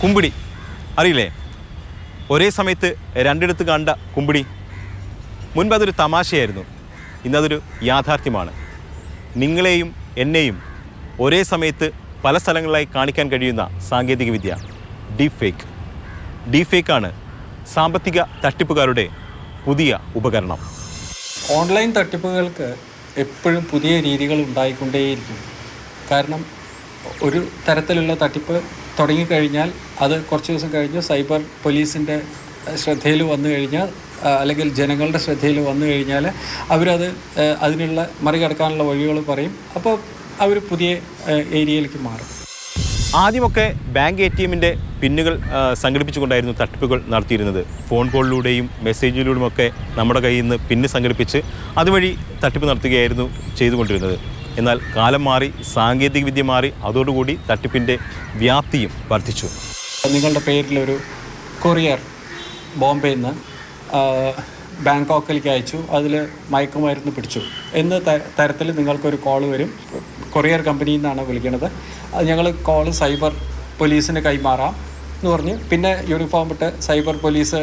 കുമ്പിടി അറിയില്ലേ? ഒരേ സമയത്ത് രണ്ടിടത്ത് കണ്ട കുമ്പിടി. മുൻപ് അതൊരു തമാശയായിരുന്നു, ഇന്നതൊരു യാഥാർത്ഥ്യമാണ്. നിങ്ങളെയും എന്നെയും ഒരേ സമയത്ത് പല സ്ഥലങ്ങളിലായി കാണിക്കാൻ കഴിയുന്ന സാങ്കേതികവിദ്യ ഡീപ് ഫേക്കാണ് സാമ്പത്തിക തട്ടിപ്പുകാരുടെ പുതിയ ഉപകരണം. ഓൺലൈൻ തട്ടിപ്പുകൾക്ക് എപ്പോഴും പുതിയ രീതികൾ ഉണ്ടായിക്കൊണ്ടേയിരിക്കും. കാരണം ഒരു തരത്തിലുള്ള തട്ടിപ്പ് തുടങ്ങിക്കഴിഞ്ഞാൽ അത് കുറച്ച് ദിവസം കഴിഞ്ഞ് സൈബർ പോലീസിൻ്റെ ശ്രദ്ധയിൽ വന്നു കഴിഞ്ഞാൽ അല്ലെങ്കിൽ ജനങ്ങളുടെ ശ്രദ്ധയിൽ വന്നു കഴിഞ്ഞാൽ അവരത് അതിനുള്ള മറികടക്കാനുള്ള വഴികൾ പറയും. അപ്പോൾ അവർ പുതിയ ഏരിയയിലേക്ക് മാറും. ആദ്യമൊക്കെ ബാങ്ക് ATMൻ്റെ പിന്നുകൾ സംഘടിപ്പിച്ചുകൊണ്ടായിരുന്നു തട്ടിപ്പുകൾ നടത്തിയിരുന്നത്. ഫോൺ കോളിലൂടെയും മെസ്സേജിലൂടെയുമൊക്കെ നമ്മുടെ കയ്യിൽ നിന്ന് പിന്ന് സംഘടിപ്പിച്ച് അതുവഴി തട്ടിപ്പ് നടത്തുകയായിരുന്നു ചെയ്തുകൊണ്ടിരുന്നത്. എന്നാൽ കാലം മാറി, സാങ്കേതികവിദ്യ മാറി, അതോടുകൂടി തട്ടിപ്പിൻ്റെ വ്യാപ്തിയും വർദ്ധിച്ചു. നിങ്ങളുടെ പേരിലൊരു കൊറിയർ ബോംബെയിൽ നിന്ന് ബാങ്കോക്കിലേക്ക് അയച്ചു, അതിൽ മയക്കുമരുന്ന് പിടിച്ചു എന്ന തരത്തിൽ നിങ്ങൾക്കൊരു കോൾ വരും. കൊറിയർ കമ്പനിയിൽ നിന്നാണ് വിളിക്കുന്നത്. ഞങ്ങൾ കോള് സൈബർ പോലീസിന് കൈമാറാം എന്ന് പറഞ്ഞ് പിന്നെ യൂണിഫോം ഇട്ട് സൈബർ പോലീസ്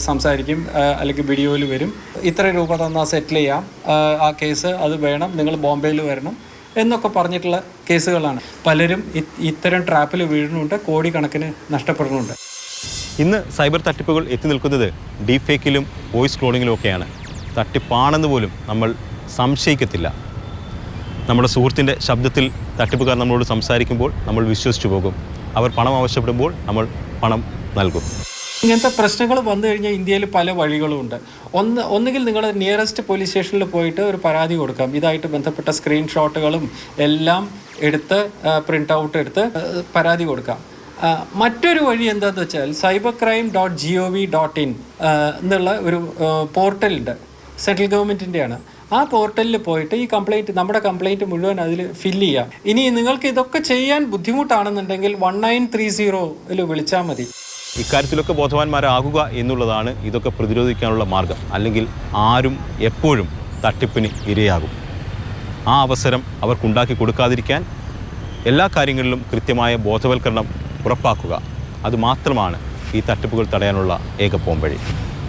സംസാരിക്കും, അല്ലെങ്കിൽ വീഡിയോയിൽ വരും. ഇത്ര രൂപ തന്നാൽ സെറ്റിൽ ചെയ്യാം, ആ കേസ് അത് വേണം, നിങ്ങൾ ബോംബെയിൽ വരണം എന്നൊക്കെ പറഞ്ഞിട്ടുള്ള കേസുകളാണ്. പലരും ഇത്തരം ട്രാപ്പിൽ വീഴുന്നുണ്ട്, കോടിക്കണക്കിന് നഷ്ടപ്പെടുന്നുണ്ട്. ഇന്ന് സൈബർ തട്ടിപ്പുകൾ എത്തി നിൽക്കുന്നത് ഡീപ് ഫേക്കിലും വോയിസ് ക്ലോണിങ്ങിലും ഒക്കെയാണ്. തട്ടിപ്പാണെന്ന് പോലും നമ്മൾ സംശയിക്കത്തില്ല. നമ്മുടെ സുഹൃത്തിൻ്റെ ശബ്ദത്തിൽ തട്ടിപ്പുകാർ നമ്മളോട് സംസാരിക്കുമ്പോൾ നമ്മൾ വിശ്വസിച്ചു പോകും. അവർ പണം ആവശ്യപ്പെടുമ്പോൾ നമ്മൾ പണം നൽകും. ഇങ്ങനത്തെ പ്രശ്നങ്ങൾ വന്നു കഴിഞ്ഞാൽ ഇന്ത്യയിൽ പല വഴികളുമുണ്ട്. ഒന്നുകിൽ നിങ്ങൾ നിയറസ്റ്റ് പോലീസ് സ്റ്റേഷനിൽ പോയിട്ട് ഒരു പരാതി കൊടുക്കാം. ഇതായിട്ട് ബന്ധപ്പെട്ട സ്ക്രീൻഷോട്ടുകളും എല്ലാം എടുത്ത് പ്രിൻ്റ് ഔട്ട് എടുത്ത് പരാതി കൊടുക്കാം. മറ്റൊരു വഴി എന്താണെന്ന് വെച്ചാൽ cybercrime.gov.in എന്നുള്ള ഒരു പോർട്ടലുണ്ട്, സെൻട്രൽ ഗവൺമെൻറ്റിൻ്റെയാണ്. ആ പോർട്ടലിൽ പോയിട്ട് ഈ നമ്മുടെ കംപ്ലയിൻറ്റ് അതിൽ ഫില്ല് ചെയ്യാം. ഇനി നിങ്ങൾക്ക് ഇതൊക്കെ ചെയ്യാൻ ബുദ്ധിമുട്ടാണെന്നുണ്ടെങ്കിൽ 1930 വിളിച്ചാൽ മതി. ഇക്കാര്യത്തിലൊക്കെ ബോധവാന്മാരാകുക എന്നുള്ളതാണ് ഇതൊക്കെ പ്രതിരോധിക്കാനുള്ള മാർഗം. അല്ലെങ്കിൽ ആരും എപ്പോഴും തട്ടിപ്പിന് ഇരയാകും. ആ അവസരം അവർക്കുണ്ടാക്കി കൊടുക്കാതിരിക്കാൻ എല്ലാ കാര്യങ്ങളിലും കൃത്യമായ ബോധവൽക്കരണം ഉറപ്പാക്കുക. അതുമാത്രമാണ് ഈ തട്ടിപ്പുകൾ തടയാനുള്ള ഏക പോംവഴി.